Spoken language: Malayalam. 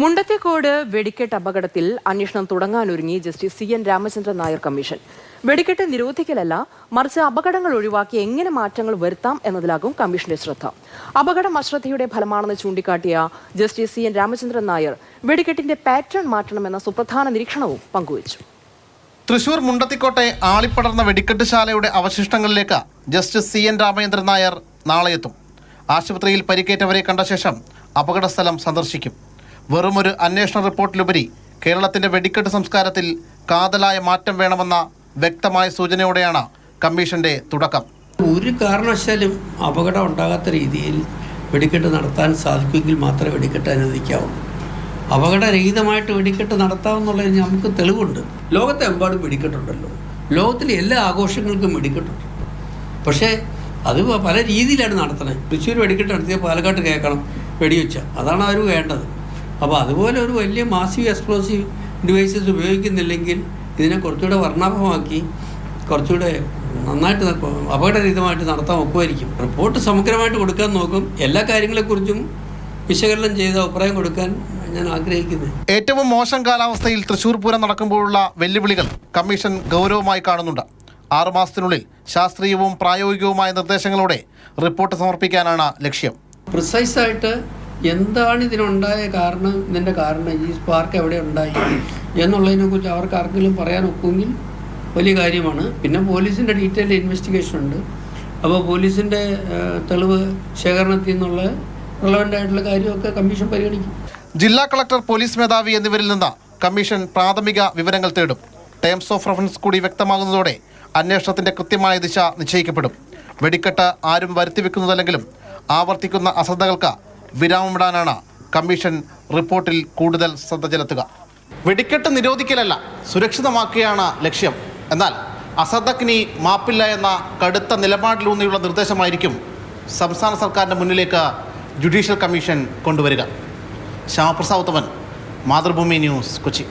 മുണ്ടത്തിക്കോട് വെടിക്കെട്ട് അപകടത്തിൽ അന്വേഷണം തുടങ്ങാനൊരുങ്ങി justice CN Ramachandran Nair commission. വെടിക്കെട്ട് നിരോധിക്കലല്ല, മറിച്ച് അപകടങ്ങൾ ഒഴിവാക്കി എങ്ങനെ മാറ്റങ്ങൾ വരുത്താം എന്നതിലാകും കമ്മീഷന്റെ ശ്രദ്ധ. അപകടം അശ്രദ്ധയുടെ ഫലമാണെന്ന് ചൂണ്ടിക്കാട്ടിയ ജസ്റ്റിസ് CN രാമചന്ദ്രൻ നായർ വെടിക്കെട്ടിന്റെ പാറ്റേൺ മാറ്റണമെന്ന സുപ്രധാന നിരീക്ഷണവും പങ്കുവച്ചു. തൃശൂർ മുണ്ടത്തിക്കോട്ടെ ആളിപ്പടർന്ന വെടിക്കെട്ട് ശാലയുടെ അവശിഷ്ടങ്ങളിലേക്ക് ജസ്റ്റിസ് CN രാമചന്ദ്രൻ നായർ നാളെ എത്തും. ആശുപത്രിയിൽ പരിക്കേറ്റവരെ കണ്ട ശേഷം അപകടസ്ഥലം സന്ദർശിക്കും. വെറുമൊരു അന്വേഷണ റിപ്പോർട്ടിലുപരി കേരളത്തിന്റെ വെടിക്കെട്ട് സംസ്കാരത്തിൽ കാതലായ മാറ്റം വേണമെന്ന വ്യക്തമായ സൂചനയോടെയാണ് കമ്മീഷന്റെ തുടക്കം. ഒരു കാരണവശാലും അപകടം ഉണ്ടാകാത്ത രീതിയിൽ വെടിക്കെട്ട് നടത്താൻ സാധിക്കുമെങ്കിൽ മാത്രമേ വെടിക്കെട്ട് അനുവദിക്കാവൂ. അപകടരഹിതമായിട്ട് വെടിക്കെട്ട് നടത്താമെന്നുള്ളതിന് നമുക്ക് തെളിവുണ്ട്. ലോകത്തെമ്പാടും വെടിക്കെട്ടുണ്ടല്ലോ, ലോകത്തിലെ എല്ലാ ആഘോഷങ്ങൾക്കും വെടിക്കെട്ടുണ്ട്. പക്ഷേ അത് പല രീതിയിലാണ് നടത്തുന്നത്. തൃശ്ശൂർ വെടിക്കെട്ട് നടത്തിയ പാലക്കാട്ട് കേൾക്കണം വെടിവെച്ച, അതാണ് അവർ വേണ്ടത്. അപ്പോൾ അതുപോലെ ഒരു വലിയ മാസീവ് എക്സ്പ്ലോസീവ് ഡിവൈസസ് ഉപയോഗിക്കുന്നില്ലെങ്കിൽ ഇതിനെ കുറച്ചുകൂടെ വർണ്ണാഭമാക്കി കുറച്ചുകൂടെ നന്നായിട്ട് അപകടരഹിതമായിട്ട് നടത്താൻ ഒക്കുമായിരിക്കും. റിപ്പോർട്ട് സമഗ്രമായിട്ട് കൊടുക്കാൻ നോക്കും. എല്ലാ കാര്യങ്ങളെക്കുറിച്ചും വിശകലനം ചെയ്ത് അഭിപ്രായം കൊടുക്കാൻ ഞാൻ ആഗ്രഹിക്കുന്നത്. ഏറ്റവും മോശം കാലാവസ്ഥയിൽ തൃശ്ശൂർ പൂരം നടക്കുമ്പോഴുള്ള വെല്ലുവിളികൾ കമ്മീഷൻ ഗൗരവമായി കാണുന്നുണ്ട്. 6 മാസത്തിനുള്ളിൽ ശാസ്ത്രീയവും പ്രായോഗികവുമായ നിർദ്ദേശങ്ങളോടെ റിപ്പോർട്ട് സമർപ്പിക്കാനാണ് ലക്ഷ്യം. പ്രിസൈസായിട്ട് എന്താണ് ഇതിനുണ്ടായ കാരണം, ഇതിൻ്റെ കാരണം, ഈ സ്പാർക്ക് എവിടെ ഉണ്ടായി എന്നുള്ളതിനെക്കുറിച്ച് അവർക്ക് ആർക്കെങ്കിലും പറയാൻ ഒക്കുമെങ്കിൽ വലിയ കാര്യമാണ്. പിന്നെ പോലീസിൻ്റെ ഡീറ്റെയിൽ ഇൻവെസ്റ്റിഗേഷൻ ഉണ്ട്. അപ്പോൾ പോലീസിൻ്റെ തെളിവ് ശേഖരണത്തിൽ നിന്നുള്ള റിലവൻ്റ് ആയിട്ടുള്ള കാര്യമൊക്കെ കമ്മീഷൻ പരിഗണിക്കും. ജില്ലാ കളക്ടർ, പോലീസ് മേധാവി എന്നിവരിൽ നിന്ന് കമ്മീഷൻ പ്രാഥമിക വിവരങ്ങൾ തേടും. ടേംസ് ഓഫ് റെഫറൻസ് കൂടി വ്യക്തമാകുന്നതോടെ അന്വേഷണത്തിന്റെ കൃത്യമായ ദിശ നിശ്ചയിക്കപ്പെടും. വെടിക്കെട്ട് ആരും വരുത്തിവെക്കുന്നതല്ലെങ്കിലും ആവർത്തിക്കുന്ന അശ്രദ്ധകൾക്ക് വിരാമമിടാനാണ് കമ്മീഷൻ റിപ്പോർട്ടിൽ കൂടുതൽ ശ്രദ്ധ ചെലുത്തുക. വെടിക്കെട്ട് നിരോധിക്കലല്ല, സുരക്ഷിതമാക്കുകയാണ് ലക്ഷ്യം. എന്നാൽ അശ്രദ്ധക്കിനി മാപ്പില്ല എന്ന കടുത്ത നിലപാടിലൂന്നിയുള്ള നിർദ്ദേശമായിരിക്കും സംസ്ഥാന സർക്കാരിൻ്റെ മുന്നിലേക്ക് ജുഡീഷ്യൽ കമ്മീഷൻ കൊണ്ടുവരിക. ശ്യാമപ്രസാദ്, മാതൃഭൂമി ന്യൂസ്, കൊച്ചി.